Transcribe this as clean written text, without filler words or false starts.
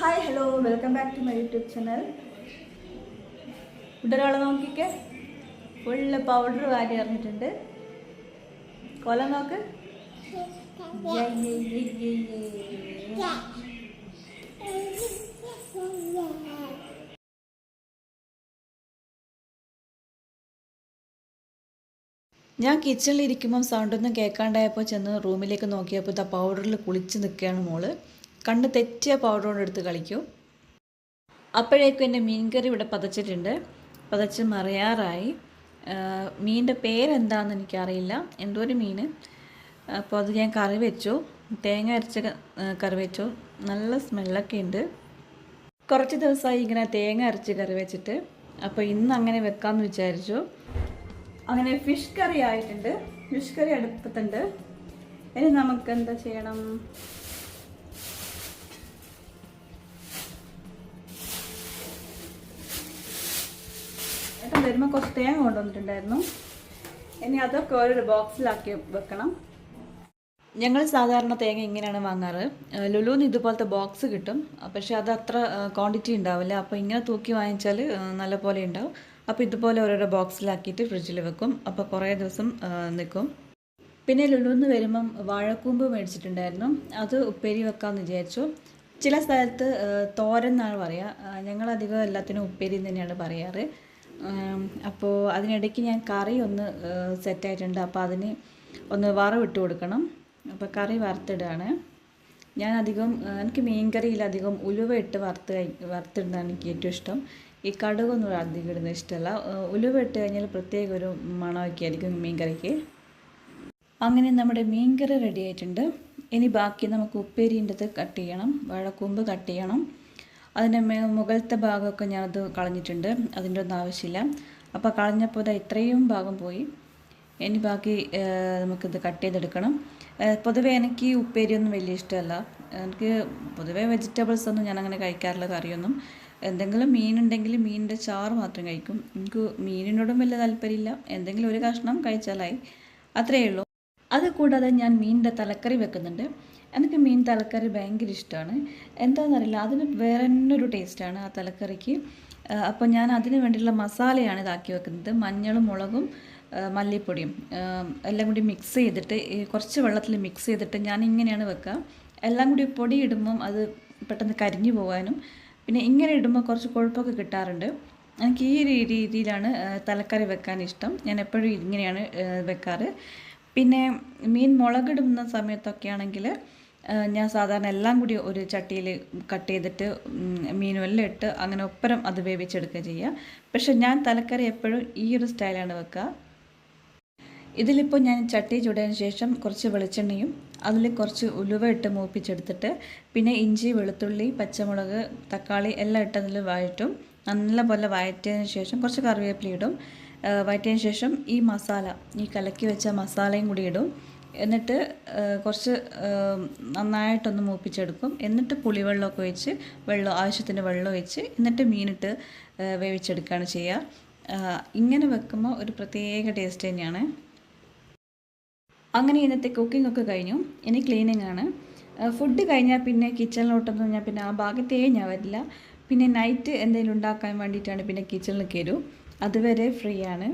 Hi hello welcome back to my YouTube channel. ഇവിടെ ഒരാളെ നോക്കിക്കേ, ഫുള്ള് പൗഡർ വാരി അറിഞ്ഞിട്ടുണ്ട്. കൊല നോക്ക്. ഞാൻ കിച്ചണിലിരിക്കുമ്പം സൗണ്ടൊന്നും കേൾക്കാണ്ടായപ്പോൾ ചെന്ന് റൂമിലേക്ക് നോക്കിയപ്പോൾ ഇതാ പൗഡറിൽ കുളിച്ച് നിൽക്കുകയാണ് മോള്. കണ്ണ് തെറ്റിയ പൗഡർ കൊണ്ട് എടുത്ത് കളിക്കും. അപ്പോഴേക്കും എൻ്റെ മീൻകറി ഇവിടെ പതച്ചിട്ടുണ്ട്, പതച്ച് മറിയാറായി. മീനിൻ്റെ പേരെന്താണെന്ന് എനിക്കറിയില്ല, എന്തോ ഒരു മീൻ. അപ്പോൾ അത് ഞാൻ കറി വെച്ചു, തേങ്ങ അരച്ച കറി വെച്ചു. നല്ല സ്മെല്ലൊക്കെ ഉണ്ട്. കുറച്ച് ദിവസമായി ഇങ്ങനെ തേങ്ങ അരച്ച് കറി വെച്ചിട്ട്, അപ്പോൾ ഇന്ന് അങ്ങനെ വെക്കാമെന്ന് വിചാരിച്ചു. അങ്ങനെ ഫിഷ് കറി ആയിട്ടുണ്ട്, ഫിഷ് കറി അടുപ്പത്തുണ്ട്. ഇനി നമുക്ക് എന്താ ചെയ്യണം? ഏട്ടൻ വരുമ്പോൾ കുറച്ച് തേങ്ങ കൊണ്ടുവന്നിട്ടുണ്ടായിരുന്നു. ഇനി അതൊക്കെ ഓരോ ബോക്സിലാക്കി വെക്കണം. ഞങ്ങൾ സാധാരണ തേങ്ങ ഇങ്ങനെയാണ് വാങ്ങാറ്. ലുലുന്ന് ഇതുപോലത്തെ ബോക്സ് കിട്ടും, പക്ഷെ അത് അത്ര ക്വാണ്ടിറ്റി ഉണ്ടാവില്ല. അപ്പോൾ ഇങ്ങനെ തൂക്കി വാങ്ങിച്ചാൽ നല്ല പോലെ ഉണ്ടാവും. അപ്പോൾ ഇതുപോലെ ഓരോരോ ബോക്സിലാക്കിയിട്ട് ഫ്രിഡ്ജിൽ വെക്കും. അപ്പോൾ കുറേ ദിവസം നിൽക്കും. പിന്നെ ലുലുന്ന് വരുമ്പം വാഴക്കൂമ്പ് മേടിച്ചിട്ടുണ്ടായിരുന്നു, അത് ഉപ്പേരി വെക്കാമെന്ന് വിചാരിച്ചു. ചില സ്ഥലത്ത് തോരൻ എന്നാണ് പറയുക, ഞങ്ങളധികം എല്ലാത്തിനും ഉപ്പേരി തന്നെയാണ് പറയാറ്. അപ്പോൾ അതിനിടയ്ക്ക് ഞാൻ കറി ഒന്ന് സെറ്റായിട്ടുണ്ട്, അപ്പോൾ അതിന് ഒന്ന് വറവിട്ട് കൊടുക്കണം. അപ്പോൾ കറി വറുത്തിടുകയാണ് ഞാൻ. എനിക്ക് മീൻ കറിയിലധികം ഉലുവ ഇട്ട് വറുത്തിടുന്നതാണ് എനിക്ക് ഏറ്റവും ഇഷ്ടം. ഈ കടുകൊന്നും അധികം ഇടുന്നത് ഇഷ്ടമല്ല. ഉലുവ ഇട്ട് കഴിഞ്ഞാൽ പ്രത്യേക ഒരു മണമൊക്കെ ആയിരിക്കും മീൻ കറിക്ക്. അങ്ങനെ നമ്മുടെ മീൻ കറി റെഡി ആയിട്ടുണ്ട്. ഇനി ബാക്കി നമുക്ക് ഉപ്പേരിൻ്റെത് കട്ട് ചെയ്യണം, വാഴക്കൂമ്പ് കട്ട് ചെയ്യണം. അതിൻ്റെ മുകളിലത്തെ ഭാഗമൊക്കെ ഞാനത് കളഞ്ഞിട്ടുണ്ട്, അതിൻ്റെ ഒന്നും ആവശ്യമില്ല. അപ്പോൾ കളഞ്ഞപ്പോൾ ഇത്രയും ഭാഗം പോയി. ഇനി ബാക്കി നമുക്കിത് കട്ട് ചെയ്തെടുക്കണം. പൊതുവേ എനിക്ക് ഉപ്പേരിയൊന്നും വലിയ ഇഷ്ടമല്ല. എനിക്ക് പൊതുവേ വെജിറ്റബിൾസ് ഒന്നും ഞാൻ അങ്ങനെ കഴിക്കാറില്ല, കറിയൊന്നും. എന്തെങ്കിലും മീനുണ്ടെങ്കിൽ മീനിൻ്റെ ചാറ് മാത്രം കഴിക്കും. എനിക്ക് മീനിനോടും വലിയ താല്പര്യമില്ല, എന്തെങ്കിലും ഒരു കഷ്ണം കഴിച്ചാലായി, അത്രയേ ഉള്ളൂ. അത് കൂടാതെ ഞാൻ മീനിൻ്റെ തലക്കറി വെക്കുന്നുണ്ട്. എനിക്ക് മീൻ തലക്കറി ഭയങ്കര ഇഷ്ടമാണ്. എന്താണെന്നറിയില്ല, അതിന് വേറെ തന്നെ ഒരു ടേസ്റ്റാണ് ആ തലക്കറിക്ക്. അപ്പോൾ ഞാൻ അതിന് വേണ്ടിയുള്ള മസാലയാണ് ഇതാക്കി വെക്കുന്നത്. മഞ്ഞളും മുളകും മല്ലിപ്പൊടിയും എല്ലാം കൂടി മിക്സ് ചെയ്തിട്ട്, കുറച്ച് വെള്ളത്തിൽ മിക്സ് ചെയ്തിട്ട് ഞാൻ ഇങ്ങനെയാണ് വെക്കുക. എല്ലാം കൂടി പൊടി ഇടുമ്പം അത് പെട്ടെന്ന് കരിഞ്ഞു പോകാനും, പിന്നെ ഇങ്ങനെ ഇടുമ്പോൾ കുറച്ച് കൊഴുപ്പൊക്കെ കിട്ടാറുണ്ട്. എനിക്ക് ഈ രീതിയിലാണ് തലക്കറി വെക്കാൻ ഇഷ്ടം. ഞാൻ എപ്പോഴും ഇങ്ങനെയാണ് വെക്കാറ്. പിന്നെ മീൻ മുളകിടുന്ന സമയത്തൊക്കെ ആണെങ്കിൽ ഞാൻ സാധാരണ എല്ലാം കൂടി ഒരു ചട്ടിയിൽ കട്ട് ചെയ്തിട്ട് മീനും എല്ലാം ഇട്ട് അങ്ങനെ ഒപ്പരം അത് വേവിച്ചെടുക്കുക ചെയ്യുക. പക്ഷെ ഞാൻ തലക്കറി എപ്പോഴും ഈ ഒരു സ്റ്റൈലാണ് വെക്കുക. ഇതിലിപ്പോൾ ഞാൻ ചട്ടി ചൂടിയതിന് ശേഷം കുറച്ച് വെളിച്ചെണ്ണയും അതിൽ കുറച്ച് ഉലുവ ഇട്ട് മൂപ്പിച്ചെടുത്തിട്ട്, പിന്നെ ഇഞ്ചി, വെളുത്തുള്ളി, പച്ചമുളക്, തക്കാളി എല്ലാം ഇട്ട് അതിൽ വഴറ്റും. നല്ലപോലെ വഴറ്റിയതിന് ശേഷം കുറച്ച് കറിവേപ്പില ഇടും. വഴറ്റിയതിന് ശേഷം ഈ മസാല, ഈ കലക്കി വെച്ച മസാലയും കൂടി ഇടും. എന്നിട്ട് കുറച്ച് നന്നായിട്ടൊന്ന് മൂപ്പിച്ചെടുക്കും. എന്നിട്ട് പുളിവെള്ളമൊക്കെ ഒഴിച്ച്, ആവശ്യത്തിന് വെള്ളം ഒഴിച്ച്, എന്നിട്ട് മീനിട്ട് വേവിച്ചെടുക്കുകയാണ് ചെയ്യുക. ഇങ്ങനെ വെക്കുമ്പോൾ ഒരു പ്രത്യേക ടേസ്റ്റ് തന്നെയാണ്. അങ്ങനെ ഇന്നത്തെ കുക്കിംഗ് ഒക്കെ കഴിഞ്ഞു. ഇനി ക്ലീനിങ് ആണ്. ഫുഡ് കഴിഞ്ഞാൽ പിന്നെ കിച്ചണിലോട്ടൊന്നും ഞാൻ പിന്നെ ആ ഭാഗത്തേ ഞാൻ വരില്ല. പിന്നെ നൈറ്റ് എന്തെങ്കിലും ഉണ്ടാക്കാൻ വേണ്ടിയിട്ടാണ് പിന്നെ കിച്ചണിൽ കയറും. അതുവരെ ഫ്രീ ആണ്.